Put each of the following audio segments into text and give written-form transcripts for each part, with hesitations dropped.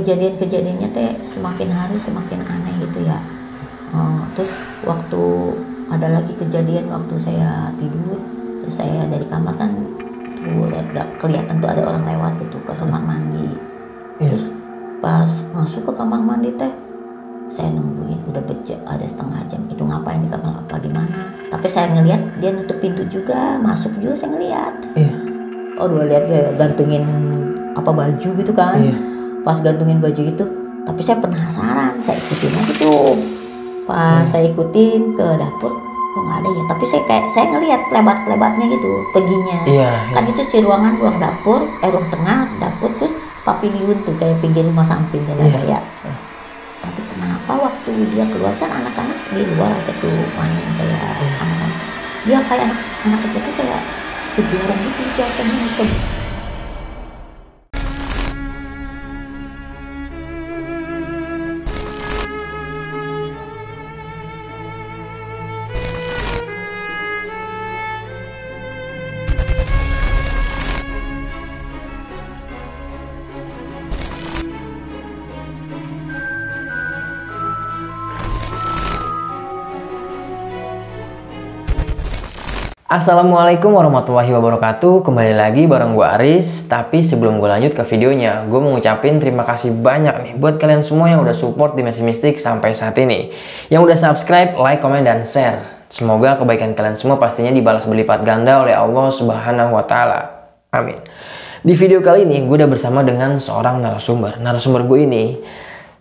kejadian-kejadiannya teh semakin hari semakin aneh gitu ya. Terus waktu ada lagi kejadian waktu saya tidur, terus saya dari kamar kan tuh gak kelihatan tuh ada orang lewat gitu ke kamar mandi. Terus pas masuk ke kamar mandi teh saya nungguin udah ada setengah jam, itu ngapain di kamar apa gimana, tapi saya ngelihat dia nutup pintu juga, masuk juga saya ngelihat. Oh dua lihat dia gantungin apa baju gitu kan. Pas gantungin baju itu, tapi saya penasaran, saya ikutin aja tuh. Pas saya ikutin ke dapur, kok nggak ada ya, tapi saya ngelihat lebat-lebatnya gitu perginya. Kan itu si ruang dapur, ruang tengah dapur, terus pavilion tuh kayak pinggir rumah samping kan ada ya. Tapi kenapa waktu dia keluar kan anak-anak di luar gitu main kayak anak-anak, dia kayak anak kecil tuh kayak kejuaraan gitu jatuhnya gitu. Assalamualaikum warahmatullahi wabarakatuh. Kembali lagi bareng gue Aris. Tapi sebelum gue lanjut ke videonya, gue mau ngucapin terima kasih banyak nih buat kalian semua yang udah support Dimensi Mistik sampai saat ini, yang udah subscribe, like, komen, dan share. Semoga kebaikan kalian semua pastinya dibalas berlipat ganda oleh Allah Subhanahu wa Ta'ala. Amin. Di video kali ini gue udah bersama dengan seorang narasumber. Narasumber gue ini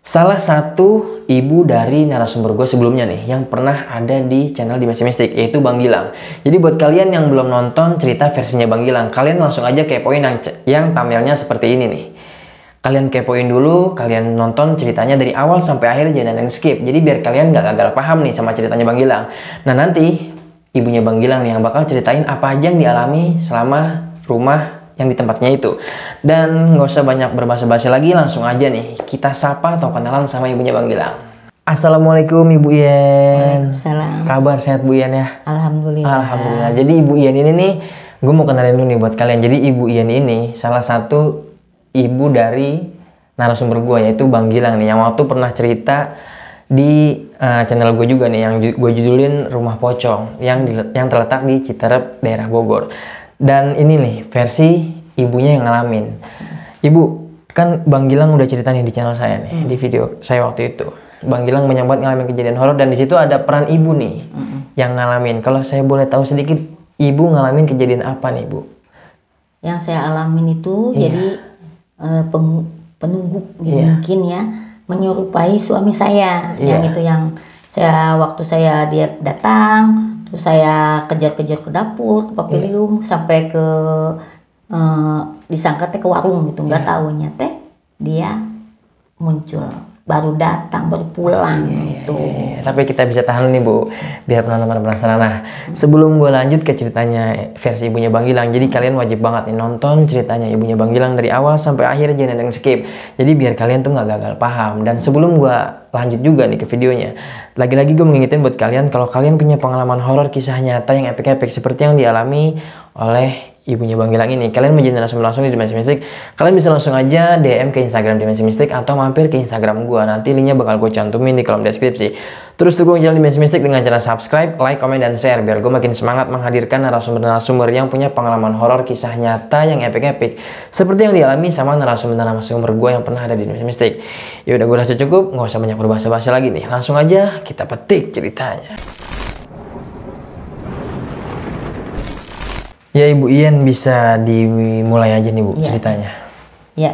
salah satu ibu dari narasumber gue sebelumnya nih, yang pernah ada di channel Dimensi Mistik, yaitu Bang Gilang. Jadi buat kalian yang belum nonton cerita versinya Bang Gilang, kalian langsung aja kepoin yang thumbnailnya seperti ini nih. Kalian kepoin dulu, kalian nonton ceritanya dari awal sampai akhir, jangan ada yang skip. Jadi biar kalian gak gagal paham nih sama ceritanya Bang Gilang. Nah nanti ibunya Bang Gilang nih yang bakal ceritain apa aja yang dialami selama rumah yang di tempatnya itu. Dan nggak usah banyak berbahasa-basi lagi, langsung aja nih kita sapa atau kenalan sama ibunya Bang Gilang. Assalamualaikum Ibu Iyen. Waalaikumsalam. Kabar sehat Bu Iyen ya? Alhamdulillah. Alhamdulillah. Jadi Ibu Iyen ini nih, gue mau kenalin dulu nih buat kalian. Jadi Ibu Iyen ini salah satu ibu dari narasumber gue, yaitu Bang Gilang nih, yang waktu pernah cerita di channel gue juga nih, yang gue judulin Rumah Pocong, yang terletak di Citerep, daerah Bogor. Dan ini nih versi ibunya yang ngalamin. Ibu, kan Bang Gilang udah cerita nih di channel saya nih, di video saya waktu itu. Bang Gilang banyak banget ngalamin kejadian horor, dan di situ ada peran ibu nih yang ngalamin. Kalau saya boleh tahu sedikit, ibu ngalamin kejadian apa nih, Bu? Yang saya alamin itu jadi penunggu gitu mungkin ya, menyerupai suami saya. Yang itu yang saya waktu dia datang, terus saya kejar-kejar ke dapur, ke pavilion, sampai ke disangka teh ke warung gitu, nggak tahunya teh dia muncul, baru datang, baru pulang gitu. Tapi kita bisa tahan nih Bu, biar penonton penasaran. Nah, sebelum gue lanjut ke ceritanya versi ibunya Bang Gilang, jadi kalian wajib banget nih nonton ceritanya ibunya Bang Gilang dari awal sampai akhir, jangan ada yang skip. Jadi biar kalian tuh nggak gagal paham. Dan sebelum gue lanjut juga nih ke videonya, lagi-lagi gue mengingetin buat kalian, kalau kalian punya pengalaman horor kisah nyata yang epic-epic seperti yang dialami oleh ibunya Bang Gilang ini, kalian menjadi narasumber langsung di Dimensi Mistik, kalian bisa langsung aja DM ke Instagram Dimensi Mistik atau mampir ke Instagram gua. Nanti linknya bakal gue cantumin di kolom deskripsi. Terus dukung channel Dimensi Mistik dengan cara subscribe, like, komen, dan share, biar gue makin semangat menghadirkan narasumber-narasumber yang punya pengalaman horor kisah nyata yang epic-epic seperti yang dialami sama narasumber-narasumber gue yang pernah ada di Dimensi Mistik. Ya udah, gue rasa cukup, nggak usah banyak berbahasa-basi lagi nih. Langsung aja kita petik ceritanya. Ya Ibu Iyen, bisa dimulai aja nih Bu ceritanya. Ya,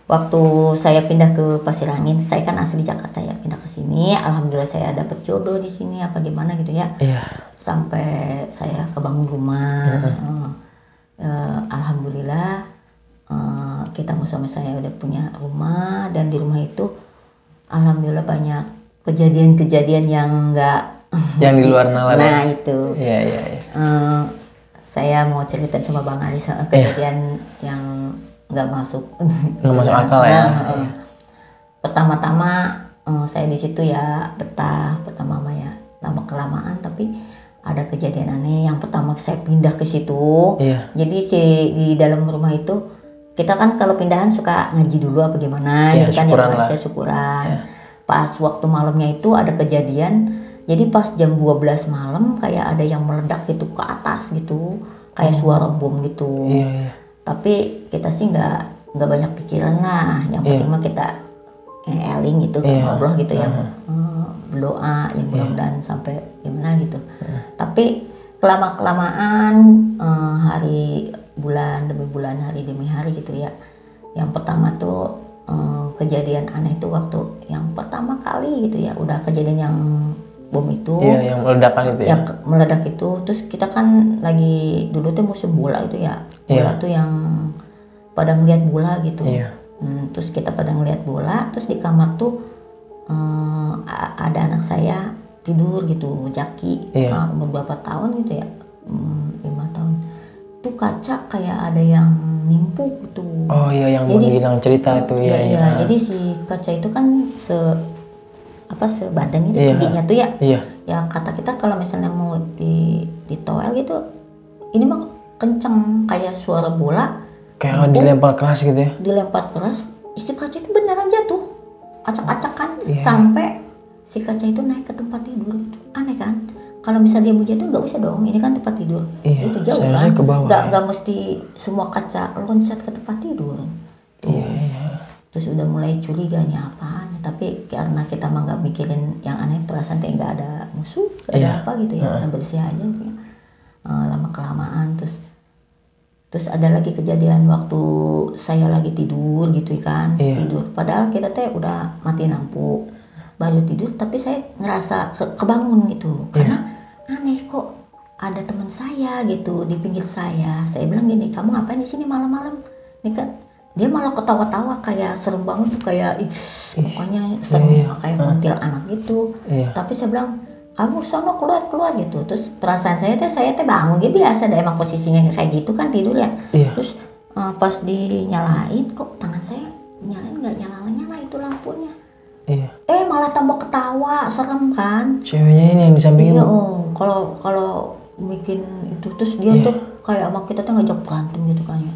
waktu saya pindah ke Pasir Angin, saya kan asli Jakarta ya, pindah ke sini. Alhamdulillah saya dapat jodoh di sini, apa gimana gitu ya. Sampai saya kebangun rumah. Alhamdulillah kita sama saya udah punya rumah, dan di rumah itu alhamdulillah banyak kejadian-kejadian yang enggak yang di luar nalar. Nah itu. Saya mau cerita sama Bang Ali kejadian yang nggak masuk akal ya. Pertama-tama saya di situ ya betah, pertama ya lama kelamaan, tapi ada kejadian aneh. Yang pertama saya pindah ke situ, jadi di dalam rumah itu kita kan kalau pindahan suka ngaji dulu apa gimana Iya, gitu kan ya, syukuran Bang lah. Aris, ya syukuran. Iya. Pas waktu malamnya itu ada kejadian, jadi pas jam 12 malam kayak ada yang meledak gitu ke atas gitu, kayak suara bom gitu. Iya, iya. Tapi kita sih nggak banyak pikiran lah, yang penting mah kita eling gitu kan, Iya. ngobrol gitu ya, berdoa yang mudah-mudahan sampai gimana gitu. Tapi kelamaan hari bulan demi bulan, hari demi hari gitu ya. Yang pertama tuh kejadian aneh itu waktu yang pertama kali gitu ya, udah kejadian yang bom itu. Iya, yang meledakan itu ya. Yang meledak itu, terus kita kan lagi dulu tuh musim bola itu ya, bola tuh yang pada ngeliat bola gitu. Iya. Terus kita pada ngeliat bola, terus di kamar tuh ada anak saya tidur gitu, Jaki, umur berapa tahun gitu ya, 5 tahun. Itu kaca kayak ada yang nimpuk gitu. Oh iya, yang bilang cerita itu ya. Iya. Jadi si kaca itu kan sebadan itu tingginya tuh ya. Iya. Ya kata kita kalau misalnya mau di toel gitu, ini mah kenceng kayak suara bola. Kayak dilempar keras gitu ya. Dilempar keras, isi kaca itu beneran jatuh, acak-acakan sampai si kaca itu naik ke tempat tidur. Aneh kan? Kalau misalnya dia mau jatuh nggak usah dong, ini kan tempat tidur. Iya, Itu jauh seharusnya kan? ke bawah, Nggak mesti semua kaca loncat ke tempat tidur. Iya. Terus udah mulai curiga nih apaan, tapi karena kita mah nggak mikirin yang aneh, perasaan kayak nggak ada musuh, nggak ada apa gitu ya, kita bersih aja gitu ya. Lama kelamaan terus ada lagi kejadian waktu saya lagi tidur gitu kan, tidur. Padahal kita teh udah mati lampu, baru tidur, tapi saya ngerasa kebangun gitu, karena aneh kok ada teman saya gitu di pinggir saya. Saya bilang gini, kamu ngapain di sini malam-malam? Ini kan dia malah ketawa-tawa kayak serem banget tuh, kayak pokoknya serem kayak kuntil anak gitu. Tapi saya bilang, kamu sono keluar gitu. Terus perasaan saya teh bangun, dia biasa ada emang posisinya kayak gitu kan tidur ya. Terus pas dinyalain, kok tangan saya nyalain nggak nyala itu lampunya. Malah tambah ketawa, serem kan. Ceweknya ini yang di samping ibu. Kalau bikin itu, terus dia tuh kayak sama kita tuh ngajak berantem gitu kan ya.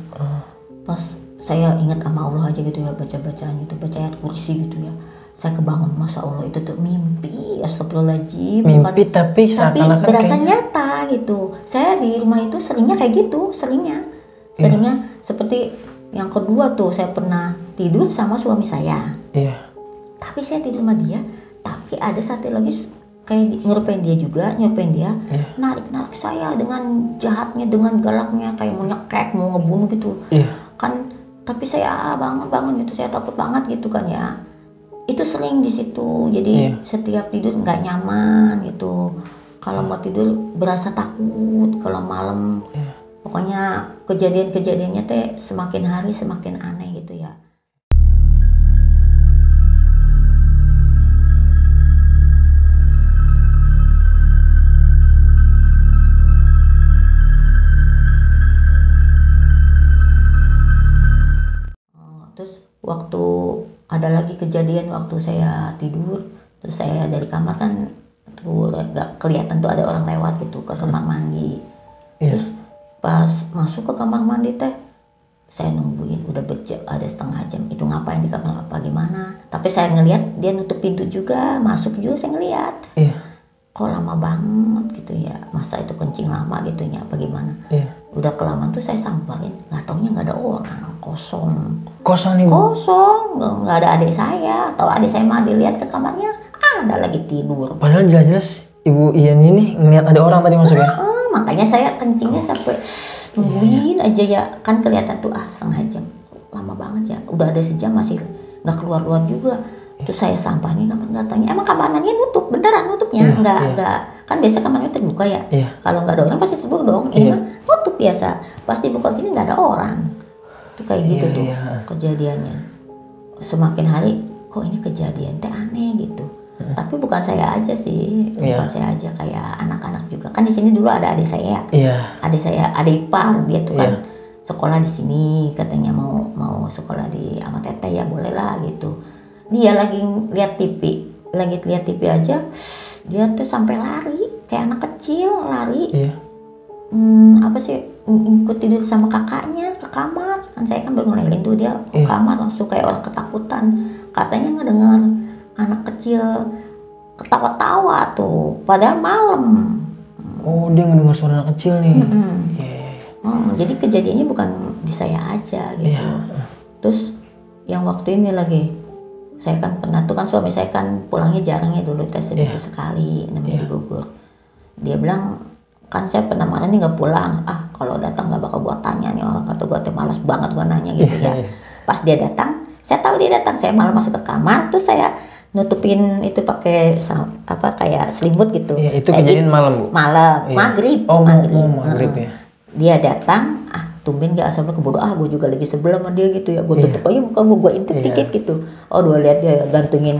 Pas saya ingat sama Allah aja gitu ya, baca-bacaan gitu, baca ayat kursi gitu ya. Saya kebangun, Masya Allah itu tuh mimpi, astagfirullahaladzim. Mimpi tapi seakan-akan berasa nyata gitu. Saya di rumah itu seringnya kayak gitu, seringnya seperti yang kedua tuh, saya pernah tidur sama suami saya. Tapi saya tidur sama dia, tapi ada satu lagi kayak nyerupain dia, narik saya dengan jahatnya, dengan galaknya, kayak mau nyekek, mau ngebunuh gitu. Kan, tapi saya bangun gitu, saya takut banget gitu kan ya. Itu sering di situ, jadi setiap tidur nggak nyaman gitu. Kalau mau tidur berasa takut, kalau malam pokoknya kejadian-kejadiannya teh semakin hari semakin aneh gitu ya. Terus waktu ada lagi kejadian waktu saya tidur, terus saya dari kamar kan tuh gak kelihatan tuh ada orang lewat gitu ke kamar mandi. Terus pas masuk ke kamar mandi teh, saya nungguin udah ada setengah jam, itu ngapain di kamar apa gimana. Tapi saya ngelihat dia nutup pintu juga, masuk juga saya ngelihat. Kok lama banget gitu ya, masa itu kencing lama gitu ya apa gimana. Udah kelamaan tuh saya samperin, nggak taunya nggak ada orang, kosong nih, kosong, nggak ada adik saya. Atau adik saya mah dilihat ke kamarnya ada lagi tidur, padahal jelas-jelas Ibu Ian ini ngeliat ada orang tadi masuk ya. Makanya saya kencingnya sampai nungguin aja ya, kan kelihatan tuh setengah jam, lama banget ya, udah ada sejam masih nggak keluar juga. Terus saya sampahnya kamar, nggak tanya, emang kamarnya nutup, beneran nutupnya, nggak kan biasa kamarnya terbuka ya. Kalau nggak ada orang pasti terbuka dong, ini mah nutup biasa, pasti buka gini nggak ada orang. Tuh kayak gitu tuh kejadiannya. Semakin hari kok ini kejadian teh aneh gitu. Tapi bukan saya aja sih, bukan saya aja, kayak anak-anak juga. Kan di sini dulu ada adik saya, adik ipar, dia tuh kan sekolah di sini, katanya mau sekolah di sama teteh ya boleh lah gitu. Dia lagi lihat TV aja, dia tuh sampai lari kayak anak kecil lari. Apa sih, ikut tidur sama kakaknya ke kamar. kan saya kan baru ngelahirin tuh, dia ke Iya. kamar langsung kayak orang ketakutan, katanya ngedengar anak kecil ketawa-tawa tuh padahal malam. Oh, dia ngedengar suara anak kecil nih. Iya, iya, iya. Jadi kejadiannya bukan di saya aja gitu. Iya. Terus yang waktu ini lagi, saya kan pernah tuh kan suami saya kan pulangnya jarang ya dulu, tes seminggu sekali namanya di Bogor. Dia bilang, kan saya pernah marah nih nggak pulang, kalau datang nggak bakal buat tanya nih orang, kata gue malas banget gue nanya gitu ya. Pas dia datang, saya tahu dia datang, saya malah masuk ke kamar, terus saya nutupin itu pakai kayak selimut gitu. Iya, itu kejadian malam, Bu? Malam, Iya. maghrib. Maghrib ya. Dia datang, tumben gak asal kebodoh, gue juga lagi sebel sama dia gitu ya, gue tutup aja muka gue intip dikit gitu. Dua lihat dia gantungin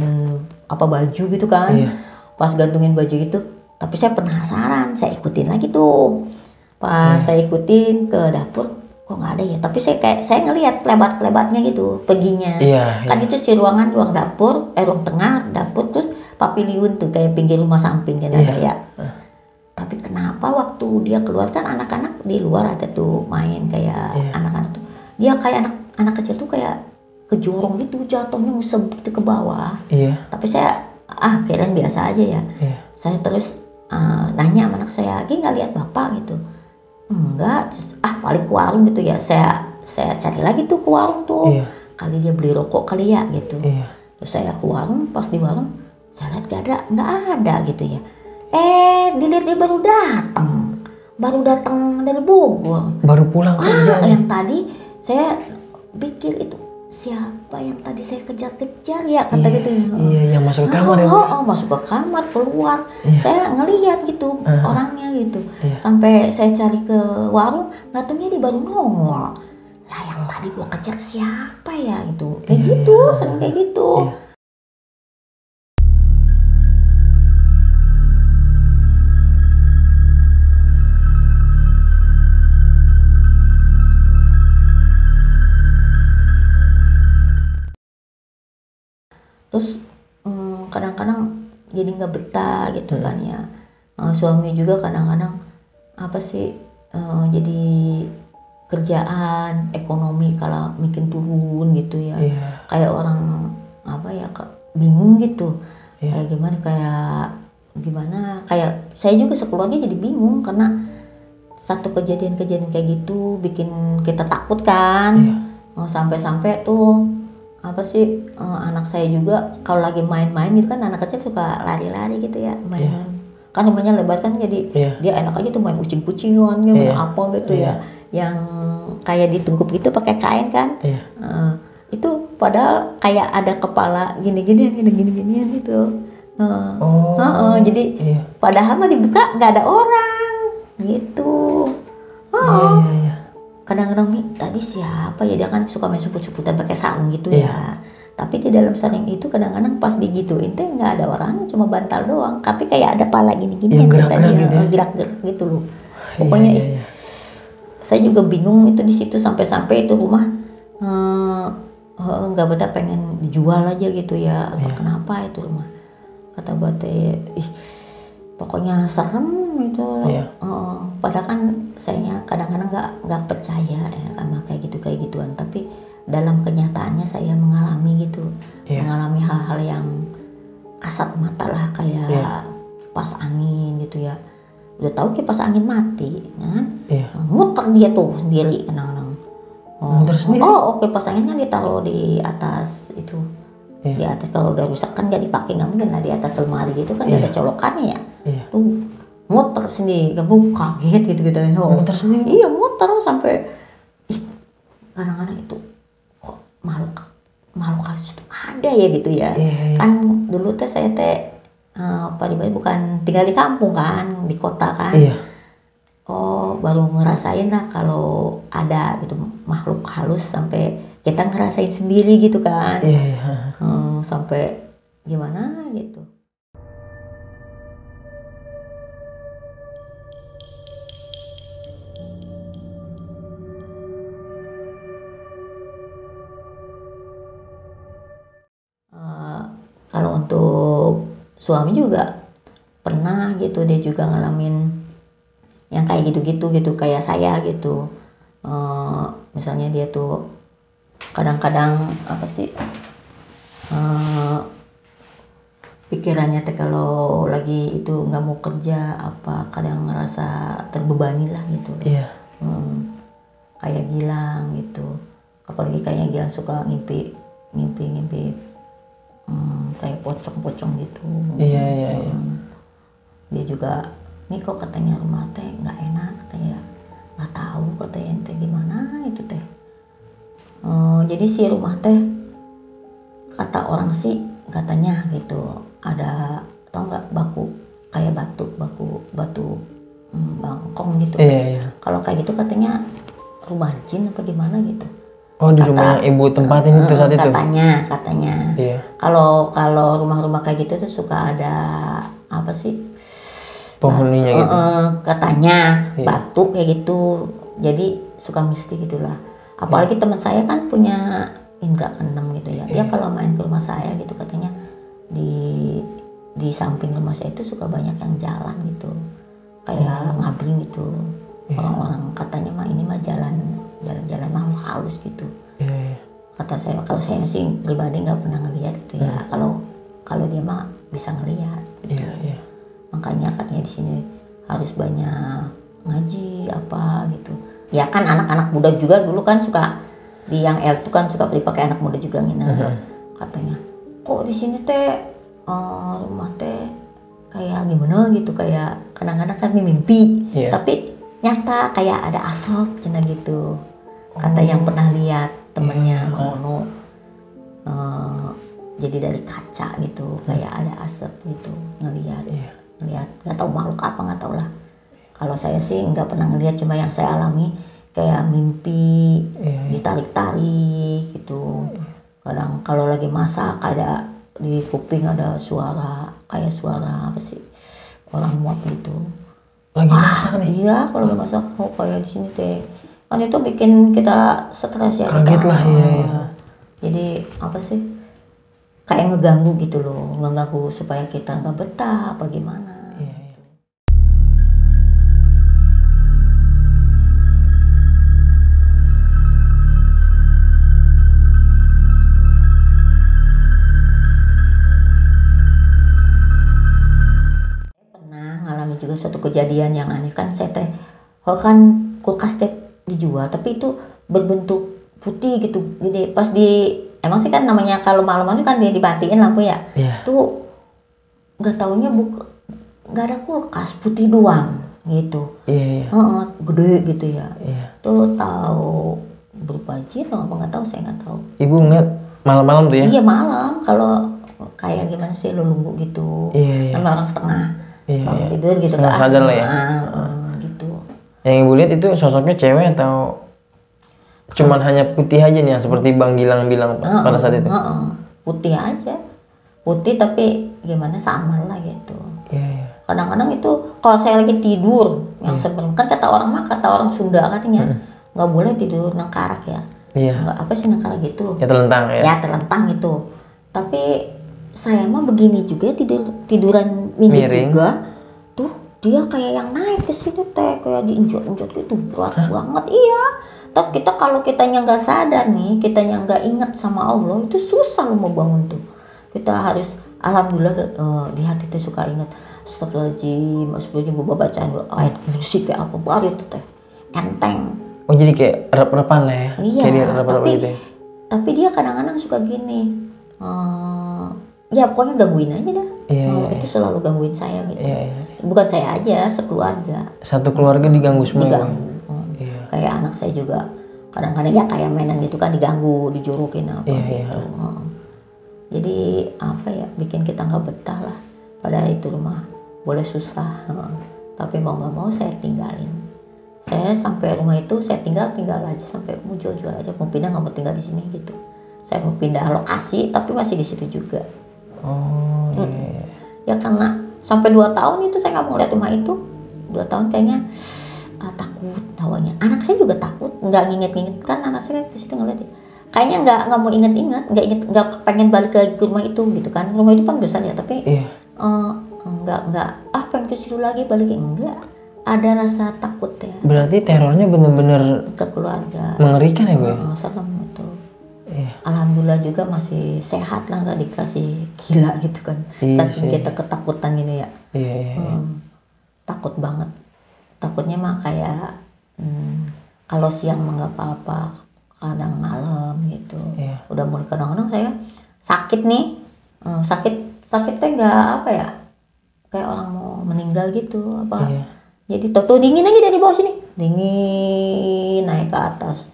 baju gitu kan. Pas gantungin baju itu, tapi saya penasaran, saya ikutin lagi tuh. Pas saya ikutin ke dapur, kok nggak ada ya, tapi saya ngelihat kelebat-kelebatnya gitu perginya. Kan itu si ruang dapur, ruang tengah dapur, terus pavilion tuh kayak pinggir rumah samping kan ada ya. Tapi kenapa waktu dia keluar, kan anak-anak di luar ada tuh main kayak anak-anak tuh, dia kayak anak kecil tuh kayak kejorong gitu, jatuhnya ngusep gitu ke bawah. Tapi saya kirain biasa aja ya. Saya terus nanya sama anak saya, nggak lihat bapak gitu? Enggak, terus balik ke warung gitu ya. Saya cari lagi tuh ke warung tuh, kali dia beli rokok kali ya gitu. Terus saya ke warung, pas di warung saya lihat nggak ada gitu ya. Dilihat dia baru datang dari Bogor, baru pulang kerja. Yang tadi saya pikir itu siapa yang tadi saya kejar-kejar ya, kata gitu. Yang masuk ke kamar ya. Masuk ke kamar, keluar. Saya ngelihat gitu orangnya gitu. Sampai saya cari ke warung, ngatungnya dia baru nongol. Lah yang tadi gua kejar siapa ya gitu. Kayak gitu, sering kayak gitu. Terus kadang-kadang jadi nggak betah gitu kan ya. Suami juga kadang-kadang jadi kerjaan ekonomi kalau bikin turun gitu ya. Kayak orang bingung gitu. Kayak gimana kayak saya juga sekeluarga jadi bingung karena satu kejadian-kejadian kayak gitu bikin kita takut kan. Sampai-sampai tuh anak saya juga kalau lagi main-main gitu kan, anak kecil suka lari-lari gitu ya, main-main. Kan rumahnya lebar kan, jadi dia enak aja tuh main kucing-kucingan gitu, gitu ya, yang kayak ditungkup gitu pakai kain kan. Itu padahal kayak ada kepala gini-ginian gitu. Jadi padahal mah dibuka nggak ada orang gitu. Kadang-kadang tadi siapa ya, dia kan suka main suput-suputan pakai sarung gitu ya. Tapi di dalam sarung itu kadang-kadang pas digituin teh nggak ada orang, cuma bantal doang. Tapi kayak ada pala gini-gini yang gerak-gerak gitu loh. Pokoknya saya juga bingung itu di situ, sampai-sampai itu rumah nggak betah, pengen dijual aja gitu ya. Kenapa itu rumah? Kata gue teh, pokoknya serem itu. Padahal kan sayanya kadang-kadang nggak percaya ya sama kayak gituan, tapi dalam kenyataannya saya mengalami gitu, mengalami hal-hal yang kasat mata lah, kayak kipas angin gitu ya. Udah tahu kipas angin mati kan, muter dia tuh sendiri kadang-kadang. Kipas angin kan ditaruh di atas itu, di atas, kalau udah rusak kan nggak dipakai, nggak mungkin lah di atas lemari gitu kan, ada colokannya ya. Tuh muter sendiri, kamu kaget gitu. Muter sendiri? Iya, muter sampai kadang-kadang itu kok makhluk halus itu ada ya gitu ya. Kan dulu teh saya bukan tinggal di kampung kan, di kota kan. Baru ngerasain lah kalau ada gitu makhluk halus, sampai kita ngerasain sendiri gitu kan. Sampai gimana gitu. Kalau untuk suami juga pernah gitu, dia juga ngalamin yang kayak gitu kayak saya gitu. Misalnya dia tuh kadang-kadang apa sih pikirannya teh kalau lagi itu nggak mau kerja apa kadang ngerasa terbebani lah gitu. Iya. Kayak Gilang gitu, apalagi kayaknya Gilang suka ngimpi kayak pocong gitu. Iya. Dia juga nih kok katanya rumah teh nggak enak katanya, nggak tahu katanya ente gimana itu teh. Jadi si rumah teh kata orang sih katanya gitu ada tau nggak kayak batu bangkong gitu. Iya. Kalau kayak gitu katanya rumah jin apa gimana gitu. Oh, di rumah yang ibu tempatin itu saat itu. Katanya. Iya. Kalau rumah-rumah kayak gitu tuh suka ada apa sih? Penghuninya gitu. Katanya Iya. batu kayak gitu. Jadi suka mistik gitulah. Apalagi teman saya kan punya indra keenam gitu ya. Dia kalau main ke rumah saya gitu katanya di samping rumah saya itu suka banyak yang jalan gitu. Kayak ngabling gitu. Orang-orang katanya mah ini mah jalan makhluk halus gitu. Kata saya, kalau saya sih pribadi nggak pernah ngelihat gitu ya. Kalau dia mah bisa ngelihat gitu. Makanya katanya di sini harus banyak ngaji apa gitu. Ya kan anak-anak muda juga dulu kan suka di yang L itu kan suka dipakai anak muda juga nginep. Katanya kok di sini teh rumah teh kayak gimana gitu, kayak kadang-kadang kan mimpi tapi nyata kayak ada asap cina gitu. Kata yang pernah lihat temennya Mangono, jadi dari kaca gitu kayak ada asap gitu ngelihat nggak tahu makhluk apa nggak tahu lah. Kalau saya sih nggak pernah ngelihat, cuma yang saya alami kayak mimpi ditarik-tarik gitu. Kadang kalau lagi masak ada di kuping ada suara kayak suara apa sih orang muak gitu. Lagi masak nih? Iya, kalau lagi masak kayak di sini teh kan itu bikin kita stres ya. Kaget lah, iya. Jadi apa sih kayak ngeganggu gitu loh, ngeganggu supaya kita nggak betah apa gimana. Juga suatu kejadian yang aneh kan, saya teh kan kulkas teh dijual tapi itu berbentuk putih gitu gede. Pas emang sih kan namanya kalau malam-malam kan dia dimatiin lampu ya. Tuh nggak taunya nggak ada kulkas, putih doang gitu. Gede gitu ya. Tuh tahu berupa jin atau apa nggak tahu, saya nggak tahu. Ibu ngeliat malam-malam tuh ya? Iya malam, kalau kayak gimana sih lulunggu gitu. Nama orang setengah bangun tidur gitu kan, sadar lah ya. Gitu. Yang ibu lihat itu sosoknya cewek atau cuman hanya putih aja nih, yang seperti Bang Gilang bilang pada saat itu? Putih aja, putih tapi gimana samar lah gitu. Kadang-kadang itu kalau saya lagi tidur yang sebelum kan kata orang Sunda katanya nggak boleh tidur nengkarak ya. Nggak apa sih nengkarak gitu? Ya telentang ya. Ya telentang gitu. Tapi saya mah begini juga tiduran miring juga tuh dia kayak yang naik ke sini teh kayak diinjot-injot gitu berat banget. Iya. Tapi kita kalau kitanya nggak sadar nih, kitanya nggak ingat sama Allah itu susah lo mau bangun tuh. Kita harus alhamdulillah di hati teh suka ingat astagfirullahaladzim bacaan ayat kursi kayak apa baru itu teh enteng. Oh jadi kayak rep-repan lah ya? Iya. Kayak gitu ya? Tapi dia kadang-kadang suka gini. Ya pokoknya gangguin aja dah. Itu selalu gangguin saya gitu. Bukan saya aja, sekeluarga. Satu keluarga diganggu semua. Diganggu. Kayak anak saya juga kadang-kadang ya kayak mainan gitu kan diganggu, dijurukin apa gitu. Jadi apa ya, bikin kita nggak betah lah. Pada itu rumah boleh susah, tapi mau nggak mau saya tinggalin. Saya sampai rumah itu saya tinggal aja sampai mau jual aja, mau pindah nggak mau tinggal di sini gitu. Saya mau pindah lokasi tapi masih di situ juga. Ya karena sampai 2 tahun itu saya nggak mau lihat rumah itu. 2 tahun kayaknya takut hawanya. Anak saya juga takut, nggak nginget kan anak saya ke situ ngeliat. Kayaknya nggak mau inget-inget, nggak pengen balik lagi ke rumah itu gitu kan. Rumah itu kan besar ya, tapi nggak pengen ke situ lagi balik enggak. ada rasa takut ya. Berarti terornya bener-bener ke keluarga. mengerikan ya Bu? Serem itu. Iya. Alhamdulillah juga masih sehat lah, nggak dikasih gila gitu kan. Iya Saking sih. kita ketakutan gini ya. Iya. Takut banget. Takutnya mah kayak kalau siang mah nggak apa-apa, kadang malam gitu. Iya. Udah mulai kadang-kadang saya sakit nih, sakitnya nggak apa ya, kayak orang mau meninggal gitu apa. Iya. Jadi toto dingin aja dari bawah sini, dingin naik ke atas.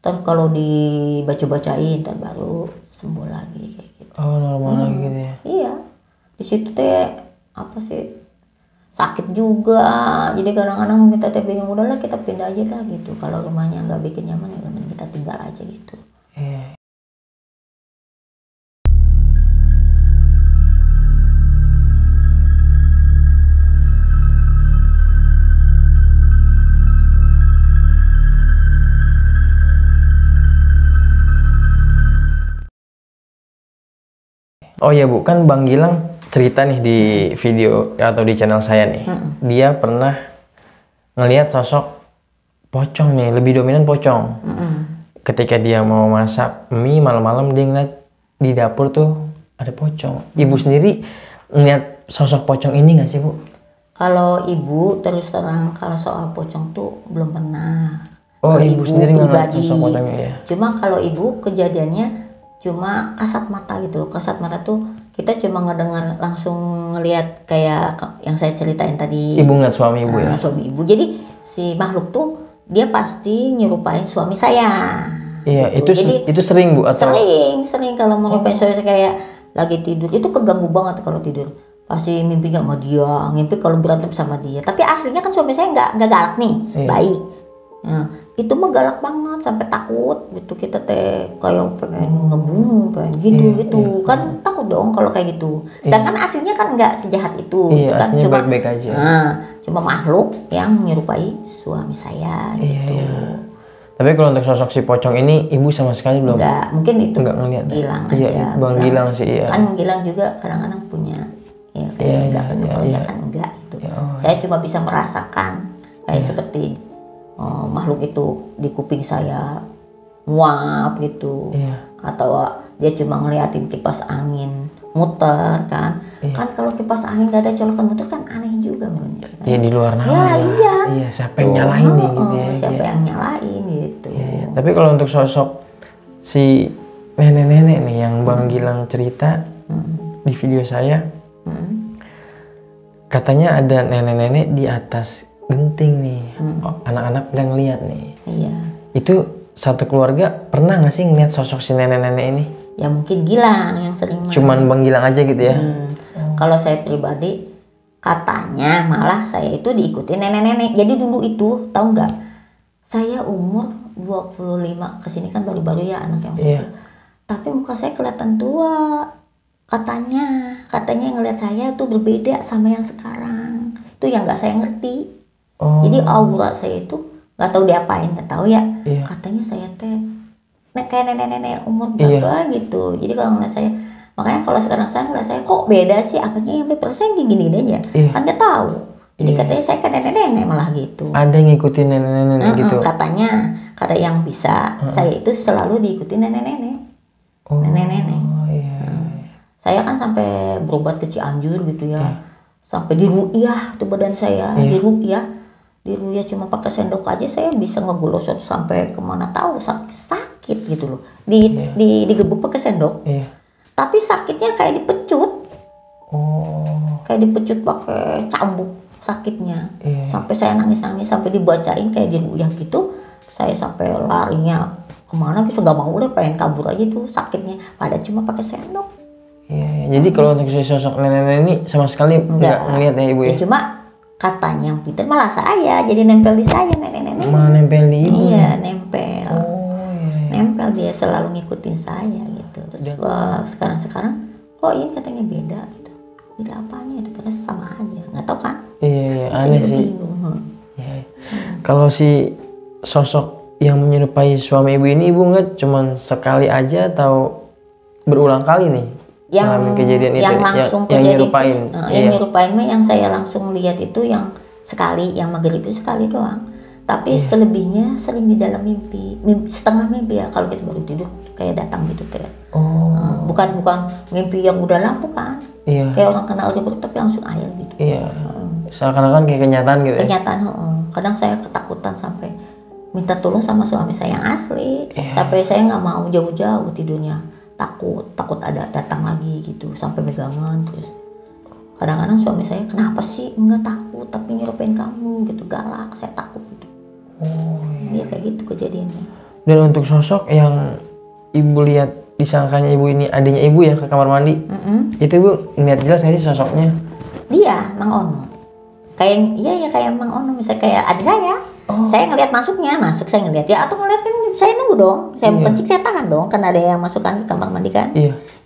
Terus kalau dibaca-bacain, ntar baru sembuh lagi kayak gitu. Oh, normal lagi gitu ya. Iya, di situ teh apa sih, sakit juga. Jadi kadang-kadang kita teh bingung, udahlah kita pindah aja lah gitu. Kalau rumahnya nggak bikin nyaman ya mending kita tinggal aja gitu. Iya. Oh ya Bu, kan Bang Gilang cerita nih di video atau di channel saya nih, dia pernah ngelihat sosok pocong nih, lebih dominan pocong. Ketika dia mau masak mie malam-malam, dia ngeliat di dapur tuh ada pocong. Ibu sendiri ngeliat sosok pocong ini nggak sih Bu? Kalau ibu terus terang kalau soal pocong tuh belum pernah. Oh, Kalau ibu sendiri nggak ngeliat pribadi. sosok pocong ini ya? Cuma kalau ibu kejadiannya cuma kasat mata gitu. Kasat mata tuh kita cuma ngedengar, langsung ngelihat kayak yang saya ceritain tadi. Ibu ngeliat suami ibu ya? Suami ibu. Jadi si makhluk tuh dia pasti nyerupain suami saya. Iya, gitu. itu sering Bu atau? Sering kalau menyerupain suami saya kayak lagi tidur itu keganggu banget kalau tidur. Pasti mimpinya sama dia, mimpi kalau berantem sama dia. Tapi aslinya kan suami saya nggak galak nih, baik. Nah, itu mah galak banget sampai takut gitu, kita teh kayak pengen ngebunuh, pengen gitu kan, takut dong kalau kayak gitu. Sedangkan aslinya kan nggak sejahat itu, Iya, itu kan aslinya cuma baik-baik aja. Cuma makhluk yang menyerupai suami saya gitu. Iya. Tapi kalau untuk sosok si pocong ini, ibu sama sekali belum? Nggak, mungkin itu nggak ngeliat. Gilang Iya, aja. Bang Gilang sih iya. Kan Gilang juga kadang-kadang punya ya kayak enggak kan, kalau saya kan enggak itu. Saya cuma bisa merasakan kayak seperti makhluk itu di kuping saya nguap gitu. Atau dia cuma ngeliatin kipas angin muter kan. Kan kalau kipas angin gak ada colokan muter kan aneh juga menurutnya. Iya, di luar nama. Ya, iya. Iya, siapa yang nyalain nih gitu ya. Siapa yang nyalain gitu. Iya. Tapi kalau untuk sosok si nenek-nenek nih yang Bang Gilang cerita di video saya, katanya ada nenek-nenek di atas genting nih. Anak-anak udah ngeliat nih. Iya. Itu satu keluarga pernah nggak sih ngeliat sosok si nenek-nenek ini? Ya mungkin Gilang yang sering. Cuman Bang Gilang aja gitu ya? Kalau saya pribadi katanya malah saya itu diikuti nenek-nenek. Jadi dulu itu tahu nggak? Saya umur 25 kesini kan baru-baru ya anak yang itu. Tapi muka saya kelihatan tua. Katanya yang ngeliat saya tuh berbeda sama yang sekarang. Itu yang nggak saya ngerti. Jadi aura saya itu nggak tahu diapain, nggak tahu ya. Katanya saya teh kayak nenek-nenek umur berapa gitu. Jadi kalau ngeliat saya, makanya kalau sekarang saya ngeliat saya kok beda sih, apanya yang persen gini-gini aja. Kan nggak tahu. Jadi katanya saya kayak nenek-nenek malah gitu. Ada yang ngikutin nenek-nenek gitu? Katanya, kata yang bisa, saya itu selalu diikuti nenek-nenek. Nenek-nenek. Saya kan sampai berobat ke Cianjur gitu ya. Sampai diruqyah tuh badan saya, diruqyah cuma pakai sendok aja saya bisa ngegulosot sampai kemana tahu, sakit gitu loh. Digebuk pakai sendok. Tapi sakitnya kayak dipecut. Kayak dipecut pakai cambuk sakitnya. Sampai saya nangis-nangis, sampai dibacain kayak diruqyah gitu. Saya sampai larinya kemana gitu, nggak mau deh, pengen kabur aja tuh sakitnya. Padahal cuma pakai sendok. Jadi kalau untuk sosok nenek-nenek ini sama sekali nggak ngeliat ya ibu ya? Cuma katanya yang pintar malah saya, jadi nempel di saya nenek-nenek. Malah nempel di ibu? Iya, nempel. Nempel, dia selalu ngikutin saya gitu. Terus sekarang kok ini katanya beda gitu. Beda apanya itu, padahal sama aja, nggak tahu kan? Iya, aneh sih. Kalau si sosok yang menyerupai suami ibu ini, ibu ngeliat cuman sekali aja atau berulang kali nih? Yang kejadian yang itu, langsung yang kejadian nyerupain. Yang nyerupain mah yang saya langsung lihat itu yang sekali, yang maghrib itu sekali doang. Tapi selebihnya sering di dalam mimpi, setengah mimpi ya, kalau kita baru tidur kayak datang gitu teh. Bukan mimpi yang udah lama kan. Kayak orang kena air tapi langsung air gitu. Seakan-akan kayak kenyataan gitu. Kenyataan, kadang saya ketakutan sampai minta tolong sama suami saya yang asli. Sampai saya nggak mau jauh-jauh tidurnya, takut ada datang lagi gitu, sampai pegangan terus. Kadang-kadang suami saya, kenapa sih nggak takut tapi nyerupain kamu gitu, galak, saya takut gitu. Iya kayak gitu kejadiannya. Dan untuk sosok yang ibu lihat, disangkanya ibu ini adanya ibu ya ke kamar mandi, itu ibu ngeliat jelas nggak sih sosoknya? Dia Mang Ono, kayak Mang Ono, misalnya kayak adik saya. Saya ngelihat masuk saya ngelihat ya, atau ngelihat kan saya nunggu dong, saya bukan cik, saya tahan dong, kan ada yang masukkan ke kamar mandi kan.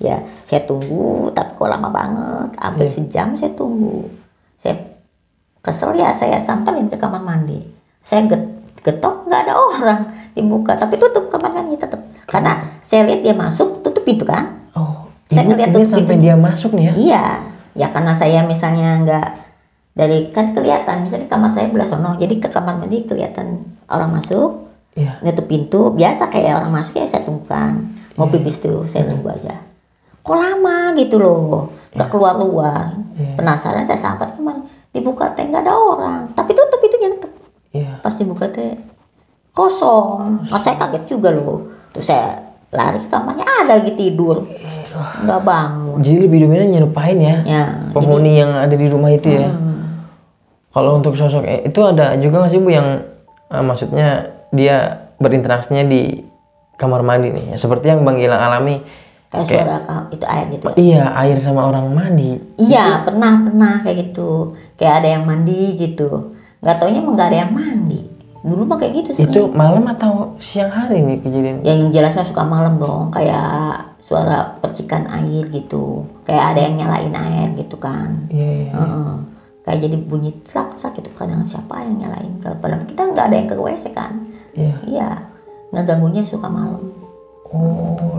Ya saya tunggu, tapi kok lama banget, hampir sejam saya tunggu. Saya kesel ya, saya samperin ke kamar mandi, saya getok nggak ada orang, dibuka tapi tutup kamar mandi tetap, karena saya lihat dia masuk tutup pintu kan. Saya ngelihat tutup sampai dia masuk nih ya. Iya ya, karena saya misalnya nggak dari kan kelihatan, misalnya kamar saya belah sono, jadi ke kamar mandi kelihatan orang masuk, nutup pintu biasa kayak orang masuk ya, saya tunggukan mau pipis tuh, saya tunggu aja. Kok lama gitu loh, nggak keluar, penasaran saya sampai kemana, dibuka teh nggak ada orang, tapi tutup pintunya tetap. Pas dibuka teh kosong, saya kaget juga loh, terus saya lari ke kamarnya, ada lagi tidur, nggak bangun. Jadi lebih dominan nyerupain ya, penghuni yang ada di rumah itu ya. Kalau untuk sosok itu ada juga nggak sih Bu yang maksudnya dia berinteraksinya di kamar mandi nih, ya, seperti yang Bang Gilang alami, kayak suara itu air gitu ya? Iya, air sama orang mandi. Iya, pernah kayak gitu, kayak ada yang mandi gitu, nggak taunya emang nggak ada yang mandi. Dulu mah kayak gitu sih. Itu malam atau siang hari nih kejadian? Yang jelasnya suka malam dong, kayak suara percikan air gitu, kayak ada yang nyalain air gitu kan. Kayak jadi bunyi slak gitu, kadang siapa yang nyalain, padahal kita nggak ada yang ke WC kan. Ngeganggunya suka malam.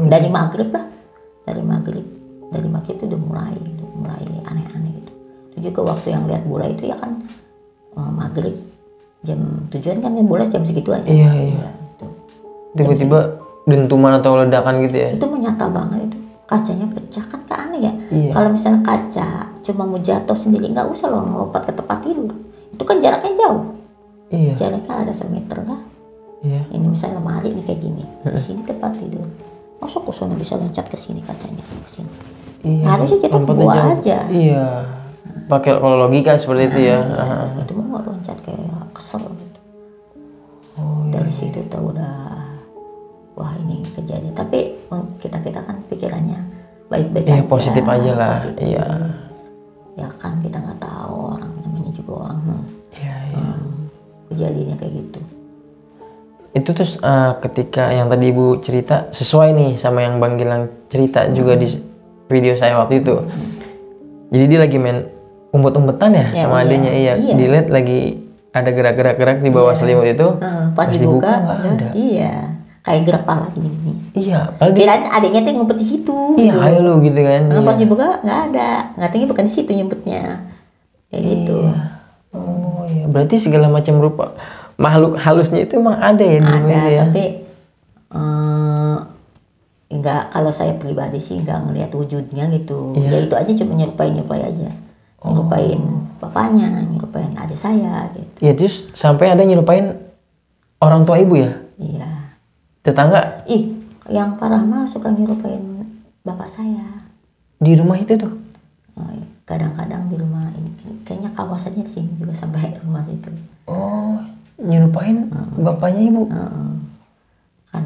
Dari maghrib itu udah mulai aneh-aneh gitu. Itu juga waktu yang lihat bola itu ya kan, maghrib jam 7-an kan bola jam segitu aja. Gitu. Tiba-tiba dentuman atau ledakan gitu ya? Itu menyata banget itu, kacanya pecah kan, aneh ya. Kalau misalnya kaca cuma mau jatuh sendiri, nggak usah loh melompat ke tempat tidur, itu kan jaraknya jauh. Jaraknya ada semeter lah. Ini misalnya lemari nih kayak gini, di sini tempat tidur, masa kosongnya bisa loncat ke sini, kacanya ke sini. Harusnya jatuh ke bawah aja. Pakai kalau logika seperti itu ya. Itu mau nggak loncat, kayak kesel gitu. Dari situ tahu udah, wah ini kejadian. Tapi kita kan pikirannya baik-baik aja. Positif aja lah. Ya kan kita nggak tahu, orang namanya juga orang. Kejadiannya kayak gitu. Itu terus ketika yang tadi Ibu cerita sesuai nih sama yang Bang Gilang cerita juga di video saya waktu itu. Jadi dia lagi main umpet-umpetan ya sama adanya, dilihat lagi ada gerak-gerak di bawah selimut itu. Pas dibuka nggak ada. Kayak gerak pala gini. Padahal adiknya tuh ngumpet di situ. Ayo lu gitu kan. Pas dibuka nggak ada, nggak tahu bukan di situ nyumpetnya. Kayak gitu. Berarti segala macam rupa makhluk halusnya itu emang ada ya di rumah ya? Tapi enggak, kalau saya pribadi sih nggak ngelihat wujudnya gitu. Ya itu aja, cuma nyerupain aja. Nyerupain bapaknya, nyerupain adik saya gitu. Ya terus sampai ada nyerupain orang tua Ibu ya? Iya. Tetangga? Yang parah mah suka nyerupain bapak saya. Di rumah itu tuh? Kadang-kadang di rumah ini, kayaknya kawasannya sini juga sampai rumah situ. Nyerupain bapaknya Ibu? Kan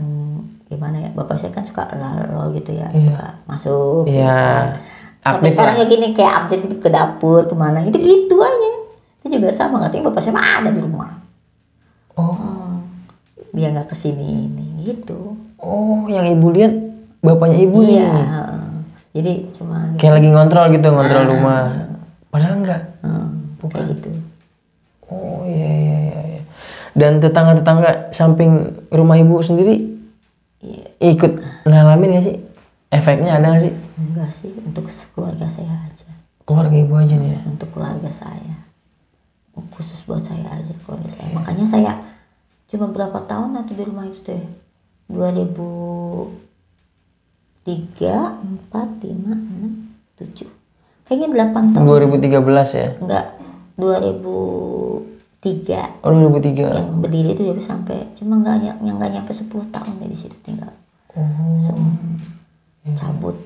gimana ya, bapak saya kan suka lalu gitu ya, suka masuk gitu kan. Sampai sekarang ya gini, kayak update gitu ke dapur kemana itu gitu aja. Itu juga sama, katanya bapak saya mah ada di rumah. Dia nggak kesini ini gitu. Yang Ibu lihat bapaknya Ibu nih. Jadi cuma gitu. Kayak lagi ngontrol rumah. Padahal enggak. Bukan kayak gitu. Iya. Dan tetangga-tetangga samping rumah Ibu sendiri ikut ngalamin nggak sih? Efeknya ada nggak sih? Enggak sih, untuk keluarga saya aja. Keluarga Ibu aja nih ya? Untuk keluarga saya. khusus buat saya aja keluarga saya. Makanya saya cuma berapa tahun atau di rumah itu teh 2003, 4, 5, 6, 7 kayaknya 8 tahun. 2013 ya? Enggak, 2003. Oh 2003. Yang berdiri itu dia sampai cuma nggak nyampe 10 tahun dari situ tinggal. Cabut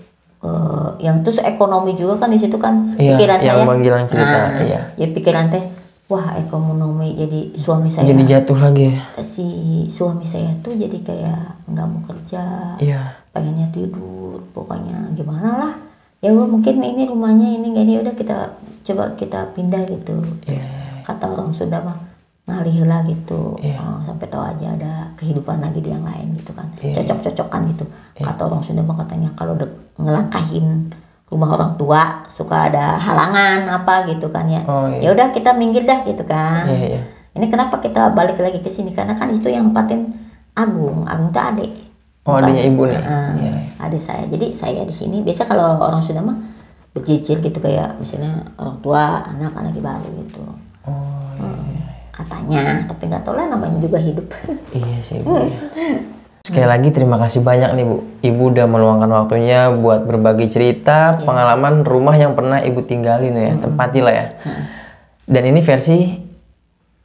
ke yang terus ekonomi juga kan di situ kan. Iya, pikiran yang saya. Bang Gilang cerita. Iya. Ya pikiran teh, wah ekonomi jadi suami saya. Jadi jatuh lagi ya? Si suami saya tuh jadi kayak nggak mau kerja. Iya. Pengennya tidur, pokoknya gimana lah. Ya udah mungkin ini rumahnya ini nggak, ini udah kita pindah gitu. Iya. Kata orang Sunda mah ngalih lah gitu. Iya. Sampai tahu aja ada kehidupan lagi di yang lain gitu kan. Iya. Cocok-cocokan gitu. Iya. Kata orang Sunda mah katanya kalau ngelangkahin rumah orang tua suka ada halangan apa gitu kan ya. Oh, iya. Ya udah kita minggir dah gitu kan. Iya, iya. Ini kenapa kita balik lagi ke sini, karena kan itu yang nempatin Agung tuh adik. Oh, adiknya ibu nih. Iya. Adik saya. Jadi saya di sini biasa kalau orang Sunda mah bercicil gitu, kayak misalnya orang tua anak baru gitu. Oh, iya. Katanya, tapi nggak tahu lah, namanya juga hidup. Iya sih Bu. Sekali lagi terima kasih banyak nih Bu. Ibu udah meluangkan waktunya buat berbagi cerita, pengalaman rumah yang pernah Ibu tinggalin ya, tempati lah ya. Dan ini versi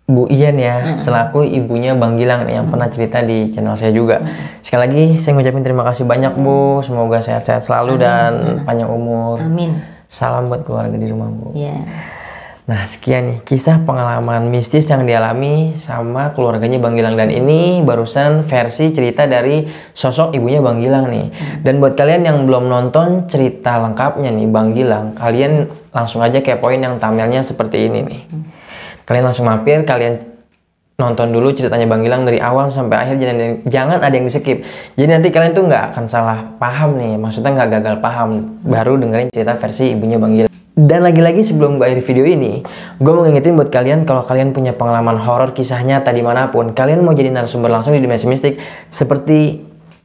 Bu Ian ya, selaku ibunya Bang Gilang nih yang pernah cerita di channel saya juga. Sekali lagi saya ngucapin terima kasih banyak Bu. Semoga sehat-sehat selalu dan panjang umur. Amin. Salam buat keluarga di rumah Bu. Iya. Nah sekian nih kisah pengalaman mistis yang dialami sama keluarganya Bang Gilang, dan ini barusan versi cerita dari sosok ibunya Bang Gilang nih. Dan buat kalian yang belum nonton cerita lengkapnya nih Bang Gilang, kalian langsung aja kepoin yang thumbnailnya seperti ini nih. Kalian langsung mampir, kalian nonton dulu ceritanya Bang Gilang dari awal sampai akhir, jangan ada yang di skip. Jadi nanti kalian tuh nggak akan salah paham nih, maksudnya nggak gagal paham, baru dengerin cerita versi ibunya Bang Gilang. Dan lagi-lagi sebelum gue akhiri video ini, gue mau ngingetin buat kalian kalau kalian punya pengalaman horor kisah nyata dimanapun, kalian mau jadi narasumber langsung di Dimensi Mistik seperti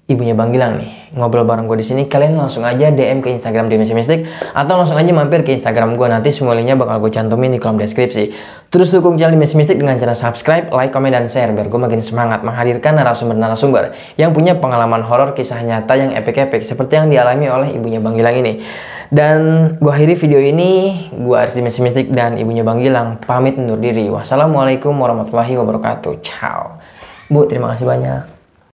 ibunya Bang Gilang nih, ngobrol bareng gue di sini, kalian langsung aja DM ke Instagram Dimensi Mistik atau langsung aja mampir ke Instagram gue, nanti semua linknya bakal gue cantumin di kolom deskripsi. Terus dukung channel Dimensi Mistik dengan cara subscribe, like, komen, dan share biar gue makin semangat menghadirkan narasumber-narasumber yang punya pengalaman horor kisah nyata yang epik-epik seperti yang dialami oleh ibunya Bang Gilang ini. Dan gue akhiri video ini, gue Aris Dimensi Mistik dan ibunya Bang Gilang pamit undur diri. Wassalamualaikum warahmatullahi wabarakatuh. Ciao. Bu, terima kasih banyak.